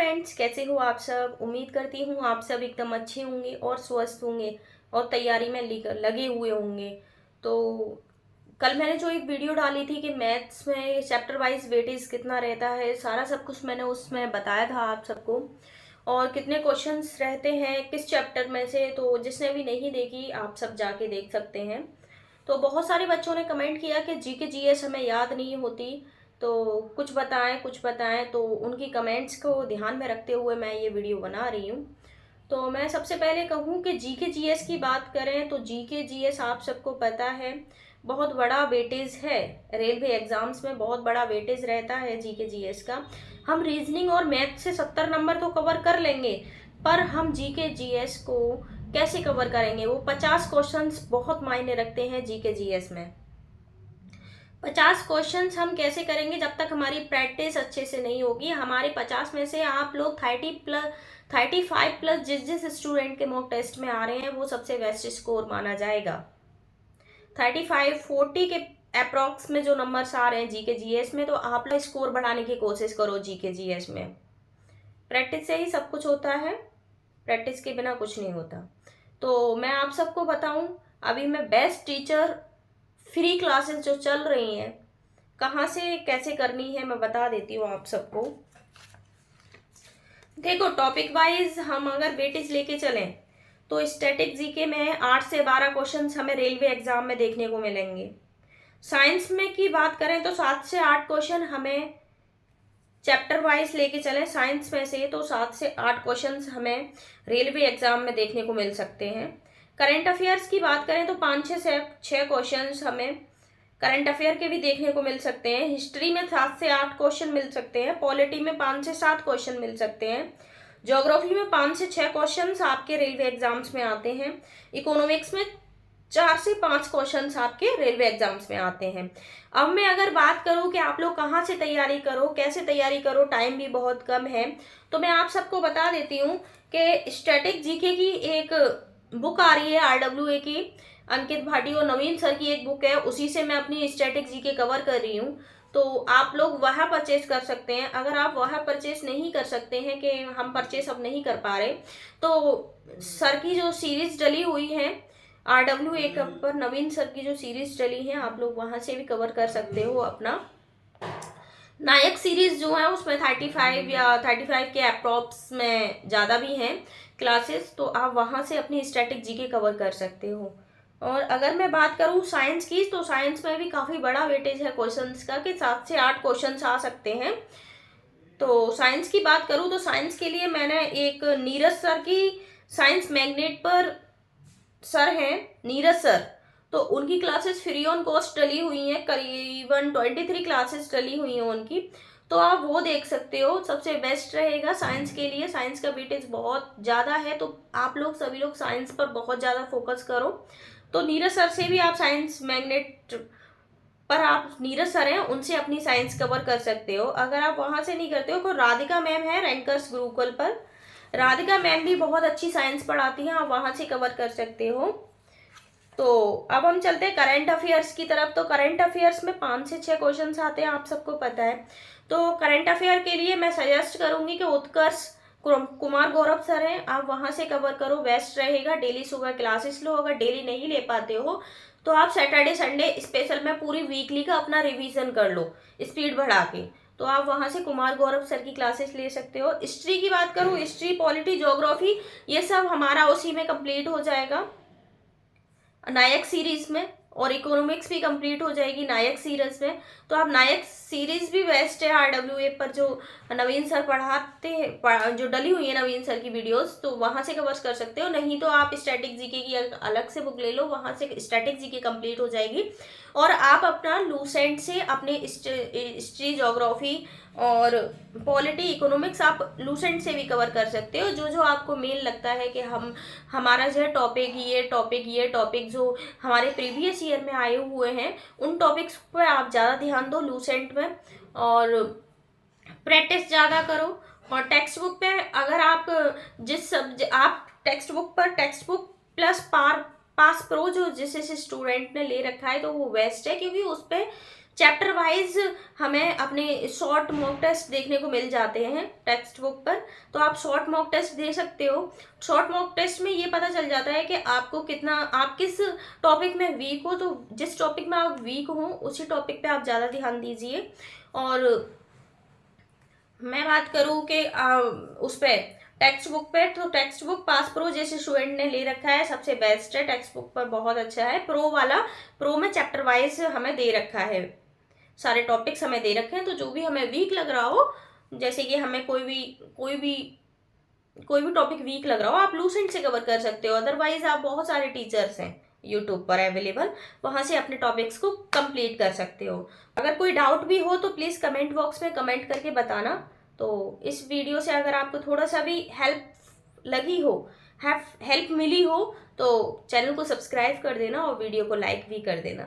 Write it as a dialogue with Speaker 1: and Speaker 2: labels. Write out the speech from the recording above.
Speaker 1: Friends, कैसे हो आप सब। उम्मीद करती हूँ आप सब एकदम अच्छे होंगे और स्वस्थ होंगे और तैयारी में लगे हुए होंगे। तो कल मैंने जो एक वीडियो डाली थी कि मैथ्स में चैप्टर वाइज वेटेज कितना रहता है, सारा सब कुछ मैंने उसमें बताया था आप सबको, और कितने क्वेश्चंस रहते हैं किस चैप्टर में से। तो जिसने भी नहीं देखी आप सब जाके देख सकते हैं। तो बहुत सारे बच्चों ने कमेंट किया कि जीके जीएस हमें याद नहीं होती, तो कुछ बताएं कुछ बताएं। तो उनकी कमेंट्स को ध्यान में रखते हुए मैं ये वीडियो बना रही हूँ। तो मैं सबसे पहले कहूँ कि जीके जीएस की बात करें तो जीके जीएस आप सबको पता है बहुत बड़ा वेटेज है। रेलवे एग्जाम्स में बहुत बड़ा वेटेज रहता है जीके जीएस का। हम रीजनिंग और मैथ से 70 नंबर तो कवर कर लेंगे, पर हम जीके जीएस को कैसे कवर करेंगे। वो 50 क्वेश्चंस बहुत मायने रखते हैं जीके जीएस में। 50 क्वेश्चंस हम कैसे करेंगे जब तक हमारी प्रैक्टिस अच्छे से नहीं होगी। हमारे 50 में से आप लोग 35 प्लस जिस स्टूडेंट के मॉक टेस्ट में आ रहे हैं वो सबसे बेस्ट स्कोर माना जाएगा। 35-40 के अप्रॉक्स में जो नंबर्स आ रहे हैं जीके जीएस में, तो आप लोग स्कोर बढ़ाने की कोशिश करो जीके जीएस में। प्रैक्टिस से ही सब कुछ होता है, प्रैक्टिस के बिना कुछ नहीं होता। तो मैं आप सबको बताऊं, अभी मैं बेस्ट टीचर फ्री क्लासेस जो चल रही हैं कहाँ से कैसे करनी है मैं बता देती हूँ आप सबको। देखो, टॉपिक वाइज हम अगर वेटेज लेके चलें तो स्टैटिक जीके में 8 से 12 क्वेश्चंस हमें रेलवे एग्जाम में देखने को मिलेंगे। साइंस में की बात करें तो 7 से 8 क्वेश्चन हमें चैप्टर वाइज लेके चलें साइंस में से, तो 7 से 8 क्वेश्चंस हमें रेलवे एग्जाम में देखने को मिल सकते हैं। करंट अफेयर्स की बात करें तो 5 से 6 क्वेश्चंस हमें करंट अफेयर के भी देखने को मिल सकते हैं। हिस्ट्री में 7 से 8 क्वेश्चन मिल सकते हैं। पॉलिटी में 5 से 7 क्वेश्चन मिल सकते हैं। ज्योग्राफी में 5 से 6 क्वेश्चन आपके रेलवे एग्जाम्स में आते हैं। इकोनॉमिक्स में 4 से 5 क्वेश्चंस आपके रेलवे एग्जाम्स में आते हैं। अब मैं अगर बात करूं कि आप लोग कहाँ से तैयारी करो, कैसे तैयारी करो, टाइम भी बहुत कम है, तो मैं आप सबको बता देती हूँ कि स्टैटिक जीके की एक बुक आ रही है आरडब्ल्यूए की, अंकित भाटी और नवीन सर की एक बुक है, उसी से मैं अपनी स्टैटिक जीके कवर कर रही हूँ। तो आप लोग वह परचेज कर सकते हैं। अगर आप वह परचेज नहीं कर सकते हैं कि हम परचेज अब नहीं कर पा रहे, तो सर की जो सीरीज डली हुई है आरडब्ल्यूए पर, नवीन सर की जो सीरीज डली है, आप लोग वहां से भी कवर कर सकते हो अपना। नायक सीरीज जो है उसमें 35 या 35 के अप्रॉक्स में ज़्यादा भी हैं क्लासेस, तो आप वहाँ से अपनी स्टैटिक जीके कवर कर सकते हो। और अगर मैं बात करूँ साइंस की, तो साइंस में भी काफ़ी बड़ा वेटेज है क्वेश्चंस का कि 7 से 8 क्वेश्चंस आ सकते हैं। तो साइंस की बात करूँ तो साइंस के लिए मैंने एक नीरज सर की साइंस मैग्नेट पर, सर हैं नीरज सर, तो उनकी क्लासेस फ्री ऑन कॉस्ट डली हुई हैं, करीबन 23 क्लासेस डली हुई हैं उनकी, तो आप वो देख सकते हो। सबसे बेस्ट रहेगा साइंस के लिए। साइंस का वेटेज बहुत ज़्यादा है, तो आप लोग सभी लोग साइंस पर बहुत ज़्यादा फोकस करो। तो नीरज सर से भी आप साइंस मैग्नेट पर, आप नीरज सर हैं उनसे अपनी साइंस कवर कर सकते हो। अगर आप वहाँ से नहीं करते हो तो राधिका मैम है रैंकर्स गुरुकुल पर, राधिका मैम भी बहुत अच्छी साइंस पढ़ाती हैं, आप वहाँ से कवर कर सकते हो। तो अब हम चलते हैं करंट अफेयर्स की तरफ। तो करंट अफेयर्स में 5 से 6 क्वेश्चंस आते हैं, आप सबको पता है। तो करंट अफेयर के लिए मैं सजेस्ट करूंगी कि उत्कर्ष कुमार गौरव सर हैं, आप वहां से कवर करो, बेस्ट रहेगा। डेली सुबह क्लासेस लो, अगर डेली नहीं ले पाते हो तो आप सैटरडे संडे स्पेशल में पूरी वीकली का अपना रिवीजन कर लो स्पीड बढ़ा के, तो आप वहां से कुमार गौरव सर की क्लासेस ले सकते हो। हिस्ट्री की बात करूँ, हिस्ट्री, पॉलिटी, ज्योग्राफी, ये सब हमारा उसी में कंप्लीट हो जाएगा नायक सीरीज में, और इकोनॉमिक्स भी कंप्लीट हो जाएगी नायक सीरीज में। तो आप नायक सीरीज भी बेस्ट है आरडब्ल्यूए पर, जो नवीन सर पढ़ाते हैं, जो डली हुई है नवीन सर की वीडियोस, तो वहां से कवर कर सकते हो। नहीं तो आप स्टैटिक जीके की अलग से बुक ले लो, वहां से स्टैटिक जीके कंप्लीट हो जाएगी। और आप अपना लूसेंट से अपने हिस्ट्री, ज्योग्राफी और पॉलिटी, इकोनॉमिक्स आप लूसेंट से भी कवर कर सकते हो। जो जो आपको मेन लगता है कि हमारा जो है टॉपिक जो हमारे प्रीवियस ईयर में आए हुए हैं, उन टॉपिक्स पर आप ज़्यादा ध्यान दो लूसेंट में, और प्रैक्टिस ज़्यादा करो। और टेक्स्ट बुक पे अगर आप आप टेक्स्ट बुक पर text book plus pass pro जो जिस स्टूडेंट ने ले रखा है, तो वो बेस्ट है, क्योंकि उस पर चैप्टर वाइज हमें अपने शॉर्ट मॉक टेस्ट देखने को मिल जाते हैं टेक्स्ट बुक पर, तो आप शॉर्ट मॉक टेस्ट दे सकते हो। शॉर्ट मॉक टेस्ट में ये पता चल जाता है कि आपको कितना, आप किस टॉपिक में वीक हो, तो जिस टॉपिक में आप वीक हो उसी टॉपिक पे आप ज़्यादा ध्यान दीजिए। और मैं बात करूँ कि उस पर टेक्स्ट बुक पे, तो टेक्स्ट बुक पास प्रो जैसे स्टूडेंट ने ले रखा है सबसे बेस्ट है, टेक्स्ट बुक पर बहुत अच्छा है। प्रो वाला, प्रो में चैप्टर वाइज हमें दे रखा है, सारे टॉपिक्स हमें दे रखे हैं, तो जो भी हमें वीक लग रहा हो, जैसे कि हमें कोई भी टॉपिक वीक लग रहा हो, आप लूसेंट से कवर कर सकते हो। अदरवाइज आप बहुत सारे टीचर्स हैं यूट्यूब पर अवेलेबल, वहाँ से अपने टॉपिक्स को कंप्लीट कर सकते हो। अगर कोई डाउट भी हो तो प्लीज़ कमेंट बॉक्स में कमेंट करके बताना। तो इस वीडियो से अगर आपको थोड़ा सा भी हेल्प लगी हो, हेल्प मिली हो, तो चैनल को सब्सक्राइब कर देना और वीडियो को लाइक भी कर देना।